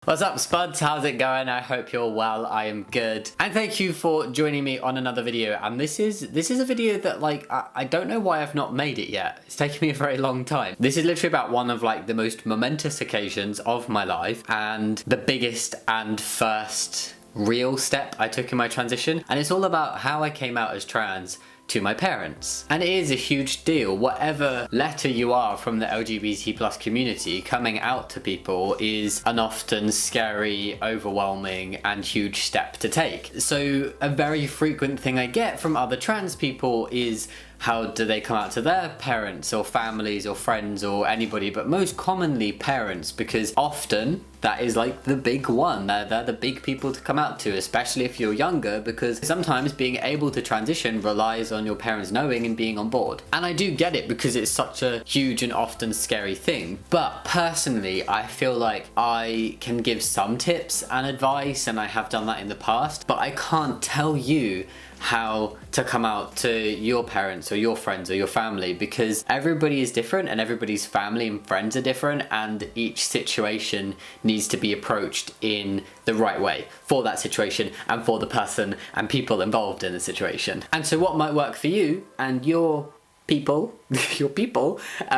What's up, Spuds? How's it going? I hope you're well. I am good. And thank you for joining me on another video. And this is a video that, like, I don't know why I've not made it yet. It's taken me a very long time. This is literally about one of, like, the most momentous occasions of my life and the biggest and first real step I took in my transition. And it's all about how I came out as trans to my parents. And it is a huge deal. Whatever letter you are from the LGBT+ community, coming out to people is an often scary, overwhelming, and huge step to take. So a very frequent thing I get from other trans people is, how do they come out to their parents or families or friends or anybody, but most commonly parents, because often that is like the big one. They're the big people to come out to, especially if you're younger, because sometimes being able to transition relies on your parents knowing and being on board. And I do get it because it's such a huge and often scary thing. But personally, I feel like I can give some tips and advice, and I have done that in the past, but I can't tell you how to come out to your parents or your friends or your family, because everybody is different and everybody's family and friends are different, and each situation needs to be approached in the right way for that situation and for the person and people involved in the situation. And so what might work for you and your people,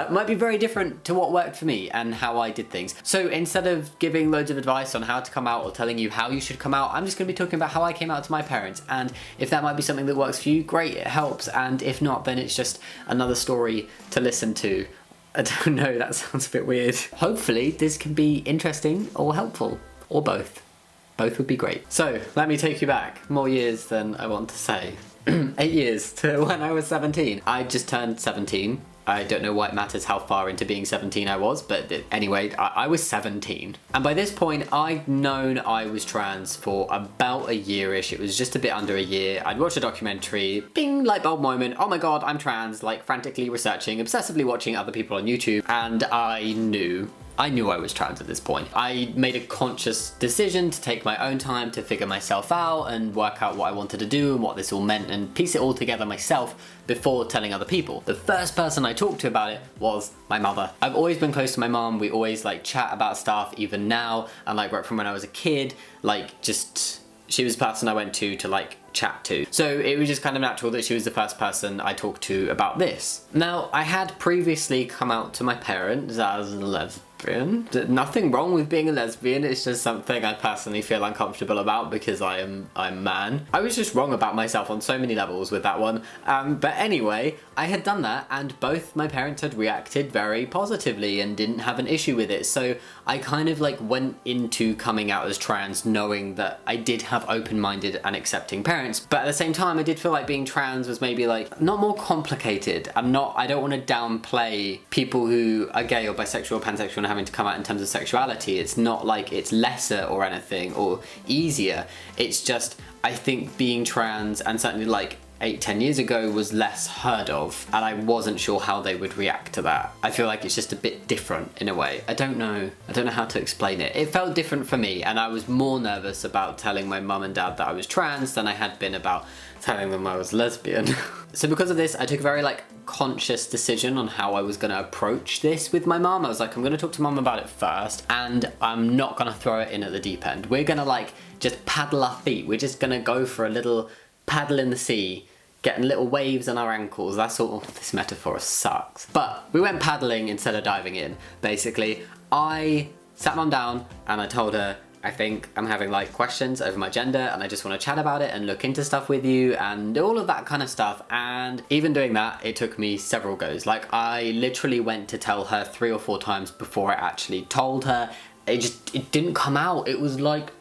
might be very different to what worked for me and how I did things. So instead of giving loads of advice on how to come out or telling you how you should come out, I'm just going to be talking about how I came out to my parents. And if that might be something that works for you, great, it helps. And if not, then it's just another story to listen to. I don't know, that sounds a bit weird. Hopefully this can be interesting or helpful, or both. Both would be great. So let me take you back more years than I want to say. 8 years to when I was 17. I just turned 17. I don't know why it matters how far into being 17 I was, but anyway, I was 17. And by this point, I'd known I was trans for about a year-ish. It was just a bit under a year. I'd watched a documentary, bing, light bulb moment, oh my god, I'm trans, like frantically researching, obsessively watching other people on YouTube, and I knew I was trans at this point. I made a conscious decision to take my own time to figure myself out and work out what I wanted to do and what this all meant and piece it all together myself before telling other people. The first person I talked to about it was my mother. I've always been close to my mom. We always like chat about stuff, even now, and like right from when I was a kid, like just, she was the person I went to like chat to. So it was just kind of natural that she was the first person I talked to about this. Now, I had previously come out to my parents as a lesbian. Nothing wrong with being a lesbian, it's just something I personally feel uncomfortable about because I'm a man. I was just wrong about myself on so many levels with that one. But anyway, I had done that and both my parents had reacted very positively and didn't have an issue with it. So I kind of like went into coming out as trans knowing that I did have open-minded and accepting parents, but at the same time I did feel like being trans was maybe like not more complicated. I don't want to downplay people who are gay or bisexual or pansexual and having to come out in terms of sexuality. It's not like it's lesser or anything or easier. It's just, I think being trans, and certainly like 8-10 years ago, was less heard of, and I wasn't sure how they would react to that. I feel like it's just a bit different in a way. I don't know how to explain it. It felt different for me, and I was more nervous about telling my mum and dad that I was trans than I had been about telling them I was lesbian. So because of this, I took a very like conscious decision on how I was gonna approach this with my mum. I was like, I'm gonna talk to mum about it first, and I'm not gonna throw it in at the deep end. We're gonna like just paddle our feet. We're just gonna go for a little paddle in the sea, getting little waves on our ankles. That's all. This metaphor sucks. But we went paddling instead of diving in. Basically, I sat mum down and I told her, I think I'm having like questions over my gender and I just want to chat about it and look into stuff with you and all of that kind of stuff. And even doing that, it took me several goes. Like I literally went to tell her 3 or 4 times before I actually told her. It didn't come out. It was like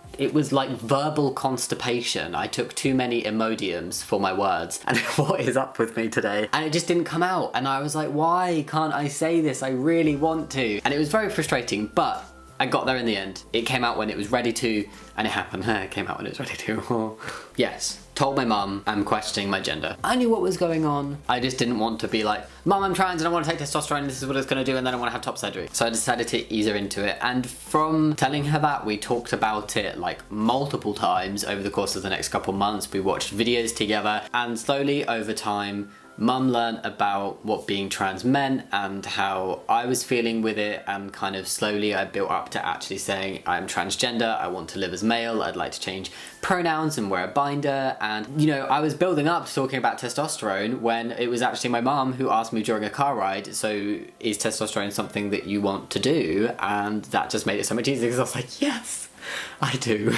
verbal constipation. I took too many Imodiums for my words. And what is up with me today? And it just didn't come out. And I was like, why can't I say this? I really want to. And it was very frustrating, but I got there in the end. It came out when it was ready to, and it happened. It came out when it was ready to. Yes. Told my mum I'm questioning my gender. I knew what was going on. I just didn't want to be like, Mum, I'm trans and I want to take testosterone, this is what it's going to do, and then I want to have top surgery. So I decided to ease her into it. And from telling her that, we talked about it like multiple times over the course of the next couple months. We watched videos together, and slowly over time, Mum learnt about what being trans meant and how I was feeling with it, and kind of slowly I built up to actually saying I'm transgender, I want to live as male, I'd like to change pronouns and wear a binder. And you know, I was building up to talking about testosterone when it was actually my mum who asked me during a car ride, so is testosterone something that you want to do? And that just made it so much easier because I was like, yes, I do.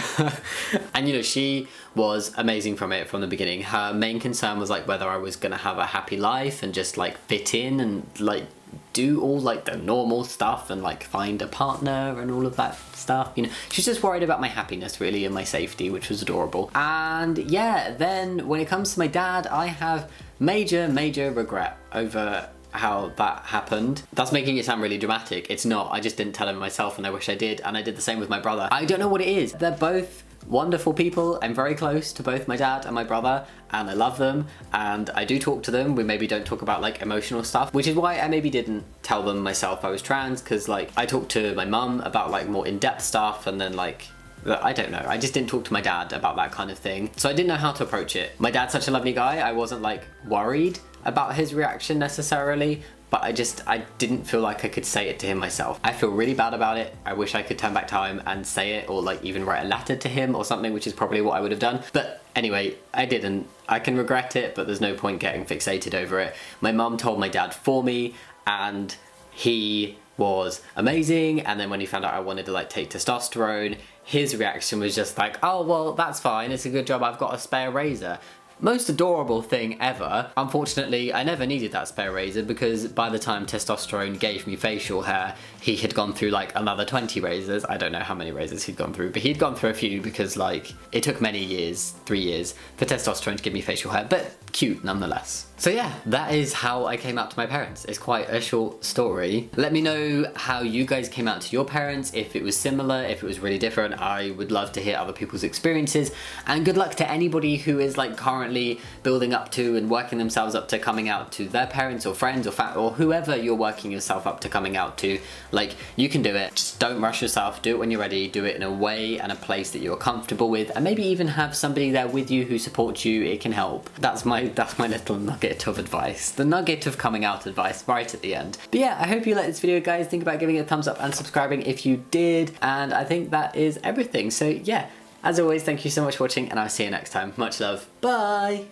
And you know, she was amazing from the beginning. Her main concern was like whether I was gonna have a happy life and just like fit in and like do all like the normal stuff and like find a partner and all of that stuff, you know. She's just worried about my happiness really and my safety, which was adorable. And yeah, then when it comes to my dad, I have major regret over how that happened. That's making it sound really dramatic. It's not. I just didn't tell him myself, and I wish I did. And I did the same with my brother. I don't know what it is. They're both wonderful people. I'm very close to both my dad and my brother, and I love them, and I do talk to them. We maybe don't talk about like emotional stuff, which is why I maybe didn't tell them myself I was trans, because like I talked to my mum about like more in-depth stuff, and then like I don't know, I just didn't talk to my dad about that kind of thing, so I didn't know how to approach it. My dad's such a lovely guy, I wasn't like worried about his reaction necessarily, but I didn't feel like I could say it to him myself. I feel really bad about it. I wish I could turn back time and say it, or like even write a letter to him or something, which is probably what I would have done. But anyway, I didn't. I can regret it, but there's no point getting fixated over it. My mum told my dad for me, and he was amazing. And then when he found out I wanted to like take testosterone, his reaction was just like, oh well, that's fine, it's a good job I've got a spare razor. Most adorable thing ever. Unfortunately, I never needed that spare razor, because by the time testosterone gave me facial hair, he had gone through like another 20 razors. I don't know how many razors he'd gone through, but he'd gone through a few, because like it took many years, 3 years, for testosterone to give me facial hair, but cute nonetheless. So yeah, that is how I came out to my parents. It's quite a short story. Let me know how you guys came out to your parents, if it was similar, if it was really different. I would love to hear other people's experiences, and good luck to anybody who is like currently building up to and working themselves up to coming out to their parents or friends or or whoever you're working yourself up to coming out to. Like, you can do it. Just don't rush yourself. Do it when you're ready. Do it in a way and a place that you're comfortable with, and maybe even have somebody there with you who supports you. It can help. That's my little nugget of advice. The nugget of coming out advice right at the end. But yeah, I hope you liked this video, guys. Think about giving it a thumbs up and subscribing if you did. And I think that is everything. So yeah, as always, thank you so much for watching, and I'll see you next time. Much love. Bye!